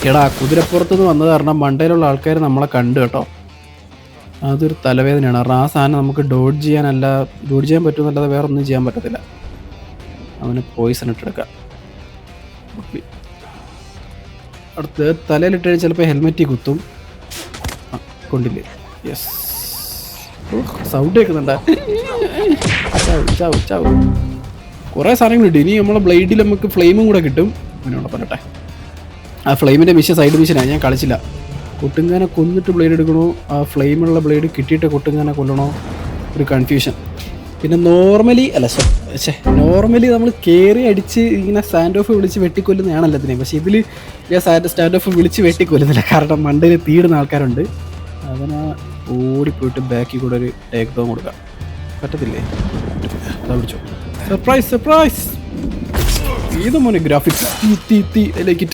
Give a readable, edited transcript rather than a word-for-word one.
എടാ കുതിരപ്പുറത്തുനിന്ന് വന്നത് കാരണം മണ്ടയിലുള്ള ആൾക്കാർ നമ്മളെ കണ്ടു കേട്ടോ. അതൊരു തലവേദനയാണ്. കാരണം ആ സാധനം നമുക്ക് ഡോഡ്ജ് ചെയ്യാൻ പറ്റുമെന്നല്ലാതെ വേറെ ഒന്നും ചെയ്യാൻ പറ്റത്തില്ല. അവന് പോയിസൺ ഇട്ടെടുക്കാം. അടുത്ത് തലയിലിട്ട് ചിലപ്പോൾ ഹെൽമെറ്റിൽ കുത്തും. കൊണ്ടില്ലേ? യെസ്. സൗണ്ട് കേൾക്കുന്നുണ്ടാ? ചാവ്. കുറേ സാധനങ്ങളുണ്ട്. ഇനി നമ്മളെ ബ്ലേഡിൽ നമുക്ക് ഫ്ലെയിമും കൂടെ കിട്ടും. അവനോട് പറയട്ടെ. ആ ഫ്ലെയിമിൻ്റെ സൈഡ് മിഷനാണ്. ഞാൻ കളിച്ചില്ല. കൊട്ടുങ്കാനെ കൊന്നിട്ട് ബ്ലേഡ് എടുക്കണോ, ആ ഫ്ലെയിമുള്ള ബ്ലേഡ് കിട്ടിയിട്ട് കൊട്ടുങ്കാനെ കൊല്ലണോ, ഒരു കൺഫ്യൂഷൻ. പിന്നെ നോർമലി നമ്മൾ കയറി അടിച്ച് ഇങ്ങനെ സ്റ്റാൻഡ് ഓഫ് വിളിച്ച് വെട്ടിക്കൊല്ലുന്നതാണ് എല്ലാത്തിനെയും. പക്ഷേ ഇതിൽ ഞാൻ സ്റ്റാൻഡ് ഓഫ് വിളിച്ച് വെട്ടിക്കൊല്ലുന്നില്ല. കാരണം മണ്ടയിൽ തീടുന്ന ആൾക്കാരുണ്ട്. അതിന് ഓടിപ്പോയിട്ട് ബാക്കിൽ കൂടെ ഒരു ടേക്ക് ഡൗൺ കൊടുക്കാം. പറ്റത്തില്ലേ? അതാ പിടിച്ചോ. സർപ്രൈസ്. ഇത് മോനെ ഗ്രാഫിക്സ്. തീ